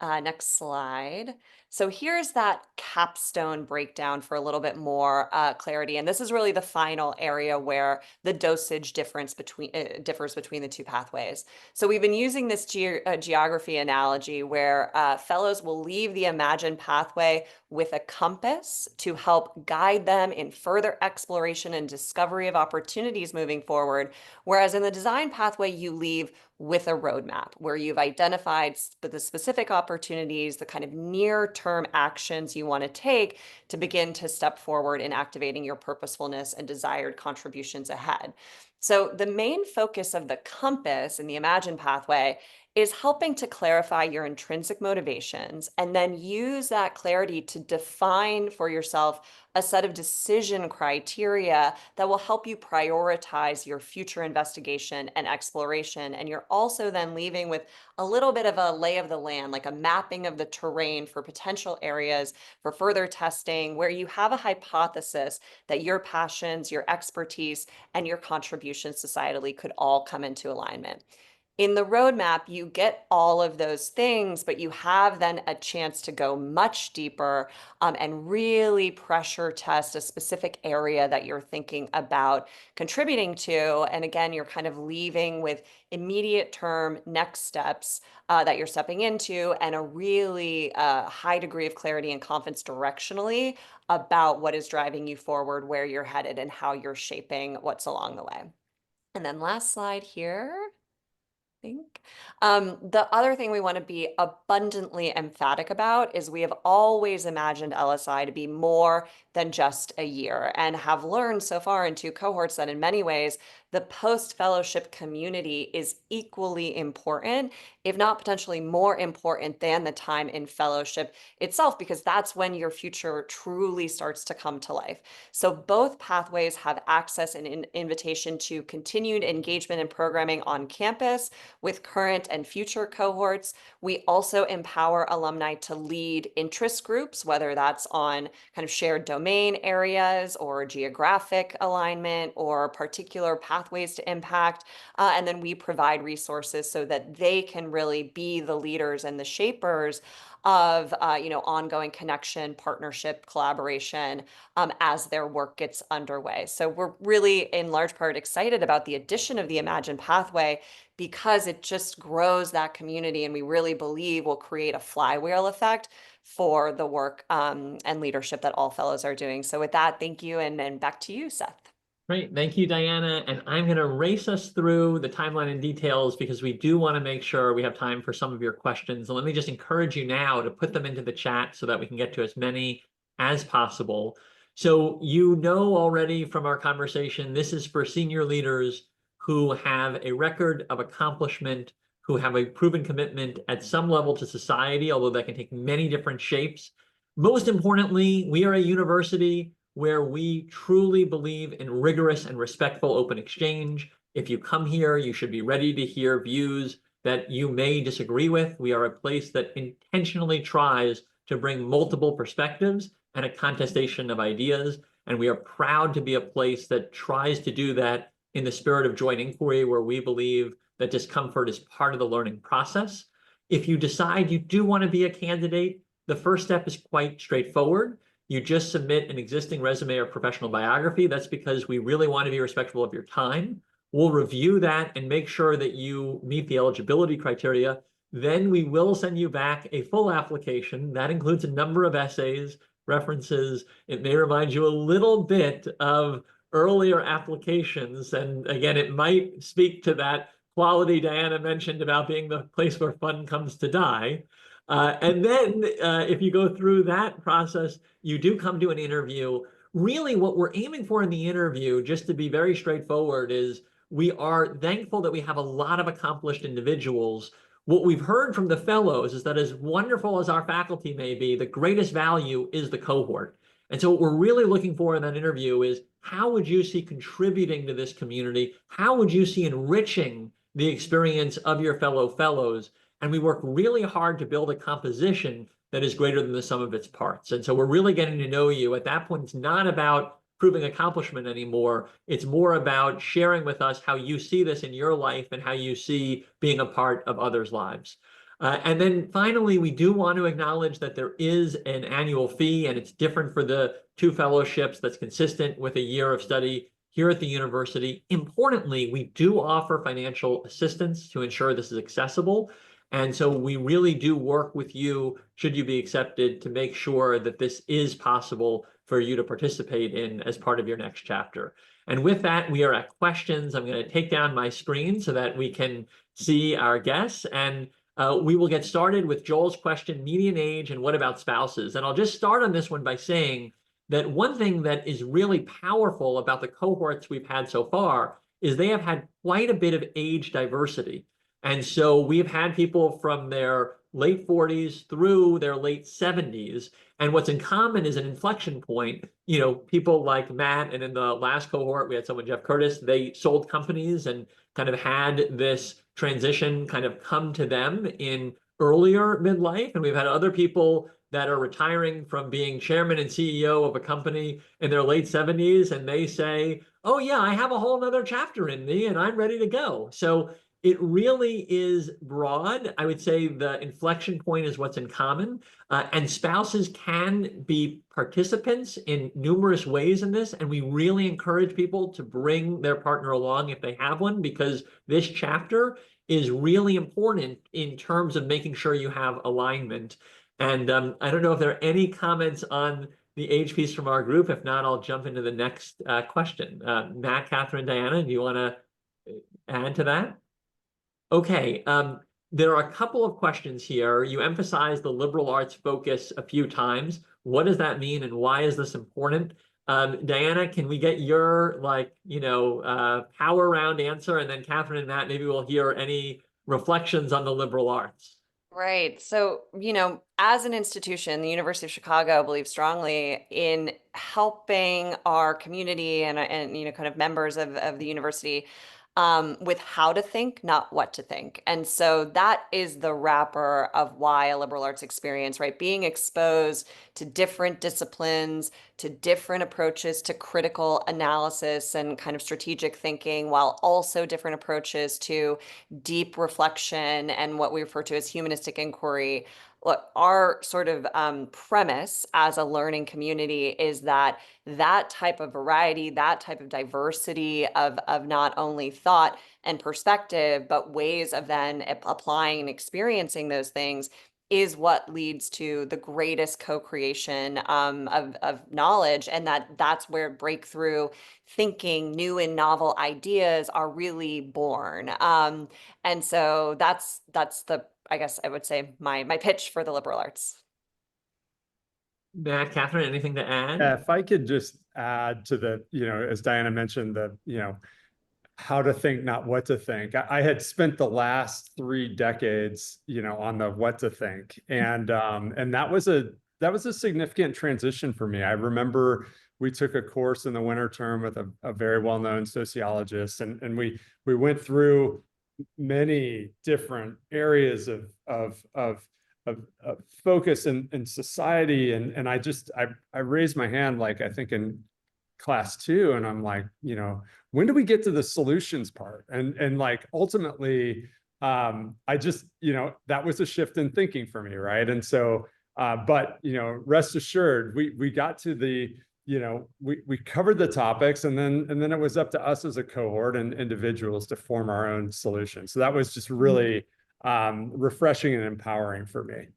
S2: Next slide. So here's that capstone breakdown for a little bit more clarity. And this is really the final area where the dosage differs between the two pathways. So we've been using this geography analogy where fellows will leave the Imagine pathway with a compass to help guide them in further exploration and discovery of opportunities moving forward. Whereas in the design pathway, you leave with a roadmap where you've identified the specific opportunities, the kind of near-term actions you want to take to begin to step forward in activating your purposefulness and desired contributions ahead. So the main focus of the compass in the Imagine pathway is helping to clarify your intrinsic motivations and then use that clarity to define for yourself a set of decision criteria that will help you prioritize your future investigation and exploration. And you're also then leaving with a little bit of a lay of the land, like a mapping of the terrain for potential areas for further testing, where you have a hypothesis that your passions, your expertise, and your contributions societally could all come into alignment. In the roadmap, you get all of those things, but you have then a chance to go much deeper and really pressure test a specific area that you're thinking about contributing to. And again, you're kind of leaving with immediate term next steps that you're stepping into and a really high degree of clarity and confidence directionally about what is driving you forward, where you're headed, and how you're shaping what's along the way. And then last slide here. think. The other thing we want to be abundantly emphatic about is we have always imagined LSI to be more than just a year, and have learned so far in 2 cohorts that in many ways the post-fellowship community is equally important, if not potentially more important than the time in fellowship itself, because that's when your future truly starts to come to life. So both pathways have access and invitation to continued engagement and programming on campus with current and future cohorts. We also empower alumni to lead interest groups, whether that's on kind of shared domain areas or geographic alignment or particular pathways to impact. And then we provide resources so that they can really be the leaders and the shapers of ongoing connection, partnership, collaboration as their work gets underway. So we're really, in large part, excited about the addition of the Imagine pathway, because it just grows that community, and we really believe will create a flywheel effect for the work and leadership that all fellows are doing. So with that, thank you, and back to you, Seth.
S1: Great, thank you, Diana. And I'm going to race us through the timeline and details because we do want to make sure we have time for some of your questions. And let me just encourage you now to put them into the chat so that we can get to as many as possible. So you know already from our conversation, this is for senior leaders who have a record of accomplishment, who have a proven commitment at some level to society, although that can take many different shapes. Most importantly, we are a university where we truly believe in rigorous and respectful open exchange. If you come here, you should be ready to hear views that you may disagree with. We are a place that intentionally tries to bring multiple perspectives and a contestation of ideas. And we are proud to be a place that tries to do that in the spirit of joint inquiry, where we believe that discomfort is part of the learning process. If you decide you do want to be a candidate, the first step is quite straightforward. You just submit an existing resume or professional biography. That's because we really want to be respectful of your time. We'll review that and make sure that you meet the eligibility criteria. Then we will send you back a full application. That includes a number of essays, references. It may remind you a little bit of earlier applications. And again, it might speak to that quality Diana mentioned about being the place where fun comes to die. And then if you go through that process, you do come to an interview. Really, what we're aiming for in the interview, just to be very straightforward, is we are thankful that we have a lot of accomplished individuals. What we've heard from the fellows is that as wonderful as our faculty may be, the greatest value is the cohort. And so what we're really looking for in that interview is, how would you see contributing to this community? How would you see enriching the experience of your fellow fellows? And we work really hard to build a composition that is greater than the sum of its parts. And so we're really getting to know you. At that point, it's not about proving accomplishment anymore. It's more about sharing with us how you see this in your life and how you see being a part of others' lives. And then finally, we do want to acknowledge that there is an annual fee, and it's different for the 2 fellowships. That's consistent with a year of study here at the university. Importantly, we do offer financial assistance to ensure this is accessible. And so we really do work with you, should you be accepted, to make sure that this is possible for you to participate in as part of your next chapter. And with that, we are at questions. I'm going to take down my screen so that we can see our guests. And we will get started with Joel's question, median age, and what about spouses? And I'll just start on this one by saying that one thing that is really powerful about the cohorts we've had so far is they have had quite a bit of age diversity. And so we've had people from their late 40s through their late 70s. And what's in common is an inflection point. You know, people like Matt, and in the last cohort, we had someone, Jeff Curtis, they sold companies and kind of had this transition kind of come to them in earlier midlife. And we've had other people that are retiring from being chairman and CEO of a company in their late 70s. And they say, oh yeah, I have a whole nother chapter in me and I'm ready to go. So it really is broad. I would say the inflection point is what's in common, and spouses can be participants in numerous ways in this. And we really encourage people to bring their partner along if they have one, because this chapter is really important in terms of making sure you have alignment. And I don't know if there are any comments on the age piece from our group. If not, I'll jump into the next question. Matt, Catherine, Diana, do you want to add to that? Okay, there are a couple of questions here. You emphasized the liberal arts focus a few times. What does that mean and why is this important? Diana, can we get your power round answer? And then Catherine and Matt, maybe we'll hear any reflections on the liberal arts.
S2: Right. So, as an institution, the University of Chicago believes strongly in helping our community and kind of members of the university with how to think, not what to think. And so that is the wrapper of why a liberal arts experience, right? Being exposed to different disciplines, to different approaches to critical analysis and kind of strategic thinking, while also different approaches to deep reflection and what we refer to as humanistic inquiry. Look, our sort of premise as a learning community is that type of variety, that type of diversity of not only thought and perspective, but ways of then applying and experiencing those things is what leads to the greatest co-creation of knowledge, and that's where breakthrough thinking, new and novel ideas are really born. And so that's the, I guess I would say, my pitch for the liberal arts.
S1: Matt, Catherine, anything to add?
S3: Yeah, if I could just add to the, as Diana mentioned, how to think, not what to think. I had spent the last 3 decades, on the what to think. And that was a significant transition for me. I remember we took a course in the winter term with a very well-known sociologist, and we went through many different areas of focus in society. And I raised my hand, like, I think in class 2, and I'm like, when do we get to the solutions part? And like, ultimately, I just, that was a shift in thinking for me, right? And so, but, rest assured, we got to the, we covered the topics, and then it was up to us as a cohort and individuals to form our own solution. So that was just really refreshing and empowering for me.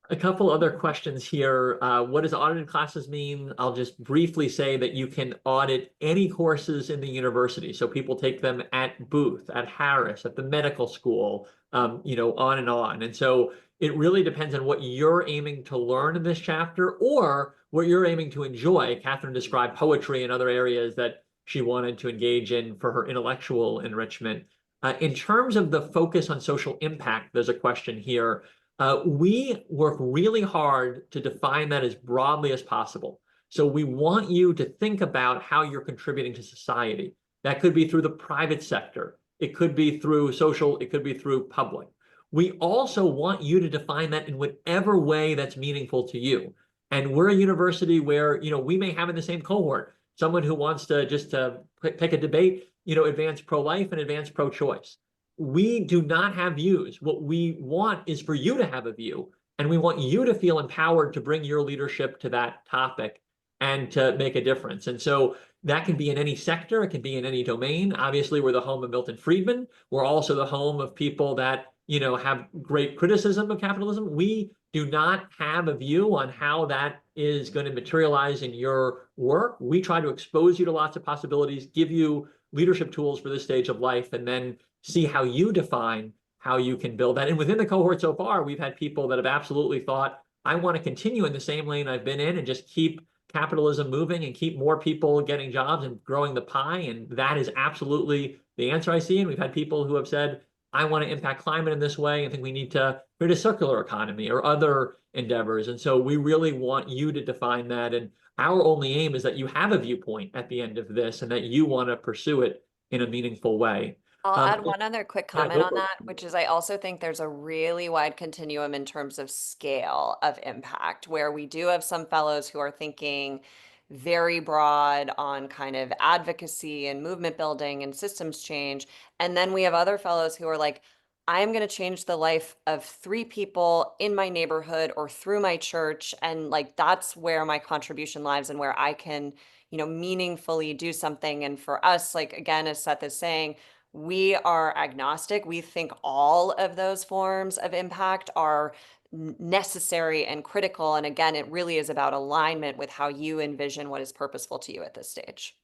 S1: A couple other questions here. What does audited classes mean? I'll just briefly say that you can audit any courses in the university. So people take them at Booth, at Harris, at the medical school, on and on. And so it really depends on what you're aiming to learn in this chapter or what you're aiming to enjoy. Catherine described poetry and other areas that she wanted to engage in for her intellectual enrichment. In terms of the focus on social impact, there's a question here. We work really hard to define that as broadly as possible. So we want you to think about how you're contributing to society. That could be through the private sector. It could be through social. It could be through public. We also want you to define that in whatever way that's meaningful to you. And we're a university where, we may have in the same cohort someone who wants to just pick a debate, advance pro-life and advance pro-choice. We do not have views. What we want is for you to have a view, and we want you to feel empowered to bring your leadership to that topic and to make a difference. And so that can be in any sector. It can be in any domain. Obviously, we're the home of Milton Friedman. We're also the home of people that, have great criticism of capitalism. We do not have a view on how that is going to materialize in your work. We try to expose you to lots of possibilities, give you leadership tools for this stage of life, and then see how you define how you can build that. And within the cohort so far, we've had people that have absolutely thought, I want to continue in the same lane I've been in and just keep capitalism moving and keep more people getting jobs and growing the pie. And that is absolutely the answer I see. And we've had people who have said, I want to impact climate in this way. I think we need to create a circular economy or other endeavors. And so we really want you to define that. And our only aim is that you have a viewpoint at the end of this and that you want to pursue it in a meaningful way.
S2: I'll add one other quick comment on that,
S1: it.
S2: which is I also think there's a really wide continuum in terms of scale of impact, where we do have some fellows who are thinking very broad on kind of advocacy and movement building and systems change. And then we have other fellows who are like, I'm going to change the life of 3 people in my neighborhood or through my church. And like, that's where my contribution lies and where I can, meaningfully do something. And for us, like, again, as Seth is saying, we are agnostic. We think all of those forms of impact are necessary and critical. And again, it really is about alignment with how you envision what is purposeful to you at this stage.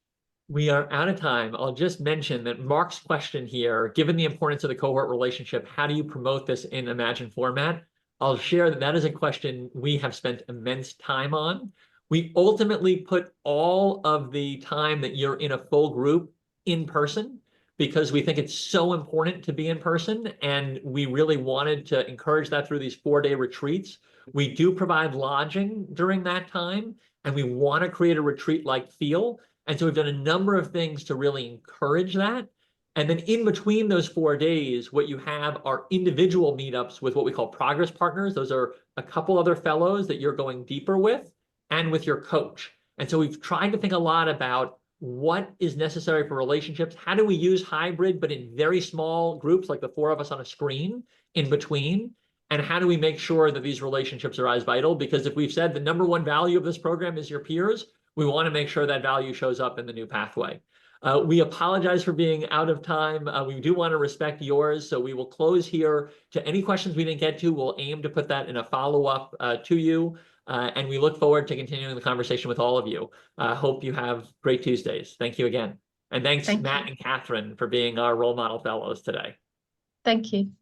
S1: We are out of time. I'll just mention that Mark's question here, given the importance of the cohort relationship, how do you promote this in Imagine format? I'll share that that is a question we have spent immense time on. We ultimately put all of the time that you're in a full group in person because we think it's so important to be in person, and we really wanted to encourage that through these 4-day retreats. We do provide lodging during that time, and we want to create a retreat-like feel. And so we've done a number of things to really encourage that. And then in between those 4 days, what you have are individual meetups with what we call progress partners. Those are a couple other fellows that you're going deeper with, and with your coach. And so we've tried to think a lot about what is necessary for relationships. How do we use hybrid, but in very small groups, like the 4 of us on a screen in between? And how do we make sure that these relationships are as vital? Because if we've said the #1 value of this program is your peers, we want to make sure that value shows up in the new pathway. We apologize for being out of time. We do want to respect yours, so we will close here. To any questions we didn't get to, we'll aim to put that in a follow-up to you. And we look forward to continuing the conversation with all of you. Hope you have great Tuesdays. Thank you again. And thanks,
S4: Thank
S1: Matt
S4: you.
S1: and Catherine, for being our role model fellows today.
S4: Thank you.